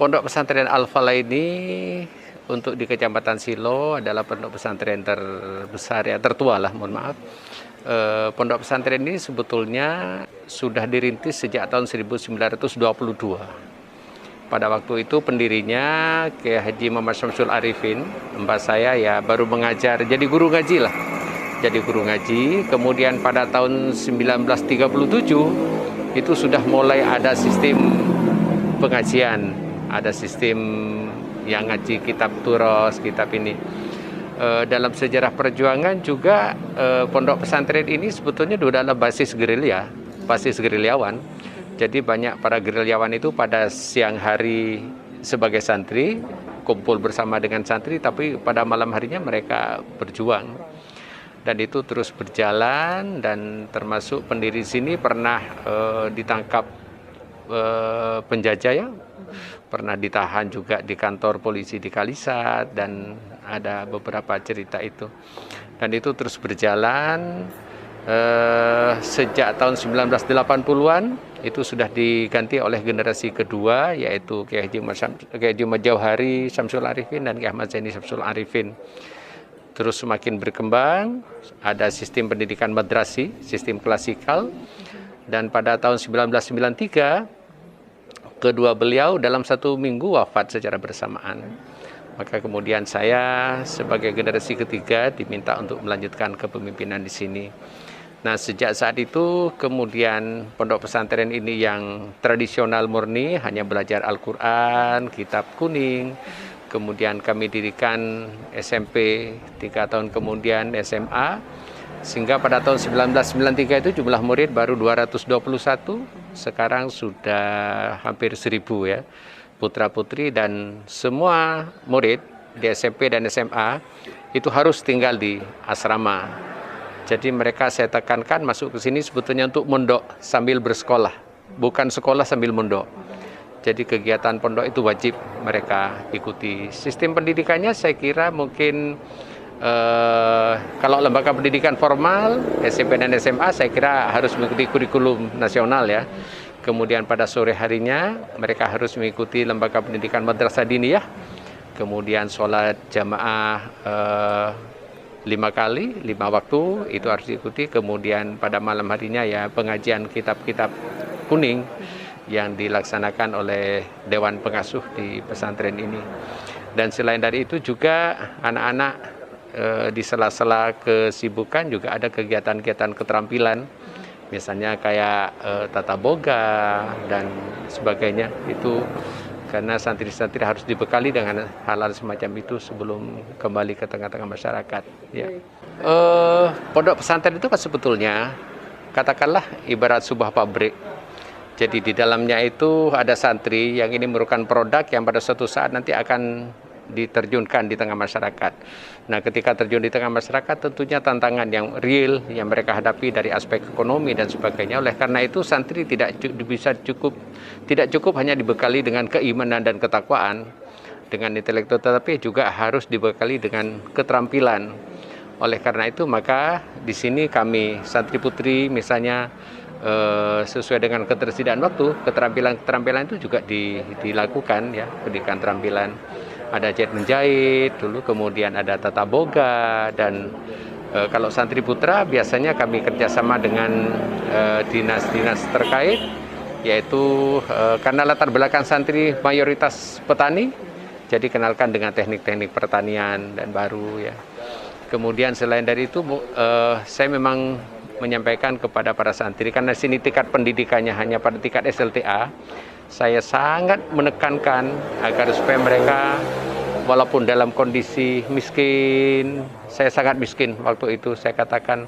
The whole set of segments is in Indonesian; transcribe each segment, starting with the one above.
Pondok pesantren Al-Falah ini untuk di Kecamatan Silo adalah pondok pesantren terbesar ya, tertua lah, mohon maaf. Pondok pesantren ini sebetulnya sudah dirintis sejak tahun 1922. Pada waktu itu pendirinya Kiai Haji Muhammad Syamsul Arifin, mbah saya ya baru mengajar, jadi guru ngaji lah. Jadi guru ngaji, kemudian pada tahun 1937 itu sudah mulai ada sistem pengajian, ada sistem yang ngaji kitab turos, kitab ini. Dalam sejarah perjuangan juga pondok pesantren ini sebetulnya adalah basis gerilya, basis gerilyawan. Jadi banyak para gerilyawan itu pada siang hari sebagai santri, kumpul bersama dengan santri, tapi pada malam harinya mereka berjuang. Dan itu terus berjalan, dan termasuk pendiri sini pernah ditangkap penjajah ya, pernah ditahan juga di kantor polisi di Kalisat, dan ada beberapa cerita itu. Dan itu terus berjalan sejak tahun 1980-an itu sudah diganti oleh generasi kedua, yaitu Kiai Haji Muhammad Jauhari Syamsul Arifin dan Kiai Ahmad Zaini Syamsul Arifin. Terus semakin berkembang, ada sistem pendidikan madrasi, sistem klasikal. Dan pada tahun 1993, kedua beliau dalam satu minggu wafat secara bersamaan. Maka kemudian saya sebagai generasi ketiga diminta untuk melanjutkan kepemimpinan di sini. Nah, sejak saat itu kemudian pondok pesantren ini yang tradisional murni, hanya belajar Al-Quran, kitab kuning. Kemudian kami dirikan SMP, 3 tahun kemudian SMA. Sehingga pada tahun 1993 itu jumlah murid baru 221, sekarang sudah hampir 1000 ya, putra-putri, dan semua murid di SMP dan SMA itu harus tinggal di asrama. Jadi mereka saya tekankan masuk ke sini sebetulnya untuk mondok sambil bersekolah, bukan sekolah sambil mondok. Jadi kegiatan pondok itu wajib mereka ikuti. Sistem pendidikannya saya kira mungkin kalau lembaga pendidikan formal, SMP dan SMA, saya kira harus mengikuti kurikulum nasional ya. Kemudian pada sore harinya mereka harus mengikuti lembaga pendidikan madrasah diniyah. Kemudian sholat jamaah 5 kali, 5 waktu, itu harus diikuti. Kemudian pada malam harinya ya pengajian kitab-kitab kuning yang dilaksanakan oleh Dewan Pengasuh di pesantren ini. Dan selain dari itu juga anak-anak di sela-sela kesibukan juga ada kegiatan-kegiatan keterampilan, misalnya kayak tata boga dan sebagainya. Itu karena santri-santri harus dibekali dengan hal-hal semacam itu sebelum kembali ke tengah-tengah masyarakat. Ya. Pondok pesantren itu kan sebetulnya katakanlah ibarat sebuah pabrik. Jadi di dalamnya itu ada santri yang ini merupakan produk yang pada suatu saat nanti akan diterjunkan di tengah masyarakat. Nah, ketika terjun di tengah masyarakat tentunya tantangan yang real yang mereka hadapi dari aspek ekonomi dan sebagainya. Oleh karena itu santri tidak cukup hanya dibekali dengan keimanan dan ketakwaan, dengan intelektual, tetapi juga harus dibekali dengan keterampilan. Oleh karena itu maka di sini kami santri putri misalnya sesuai dengan ketersediaan waktu, keterampilan itu juga dilakukan ya, pendidikan keterampilan. Ada jahit menjahit dulu, kemudian ada tata boga, dan kalau santri putra biasanya kami kerjasama dengan dinas-dinas terkait, yaitu karena latar belakang santri mayoritas petani, jadi kenalkan dengan teknik-teknik pertanian dan baru ya. Kemudian selain dari itu saya memang menyampaikan kepada para santri, karena sini tingkat pendidikannya hanya pada tingkat SLTA, saya sangat menekankan agar supaya mereka walaupun dalam kondisi miskin, saya sangat miskin waktu itu, saya katakan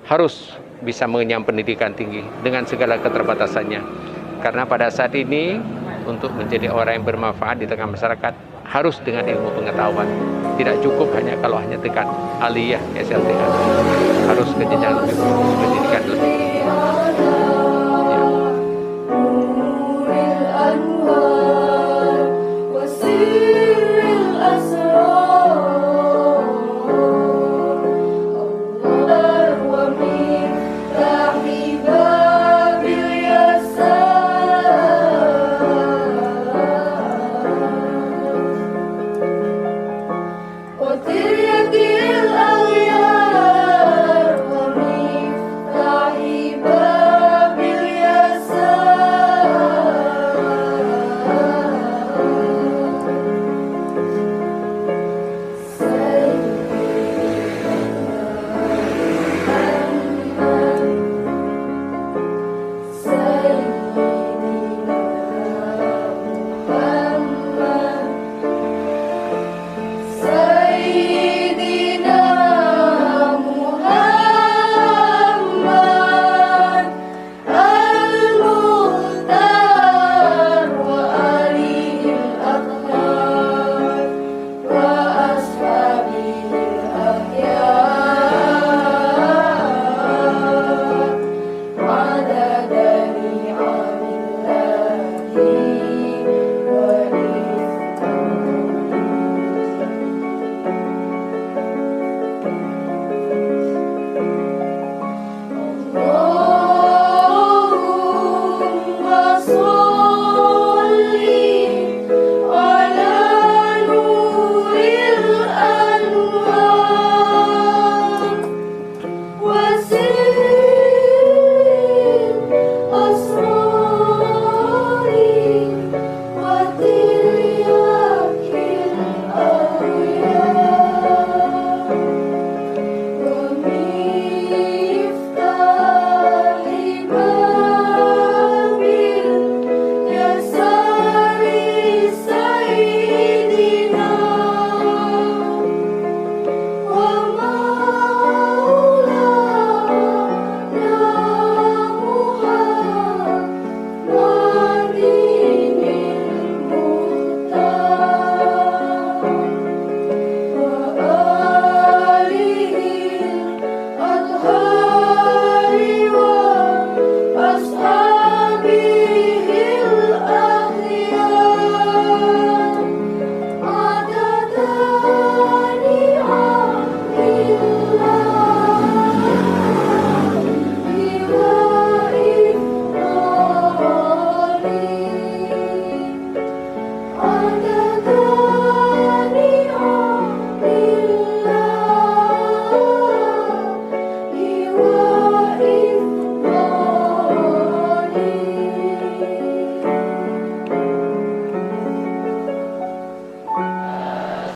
harus bisa mengenyam pendidikan tinggi dengan segala keterbatasannya. Karena pada saat ini untuk menjadi orang yang bermanfaat di tengah masyarakat harus dengan ilmu pengetahuan. Tidak cukup hanya kalau hanya tingkat aliyah SLTA, harus ke jenjang lebih tinggi.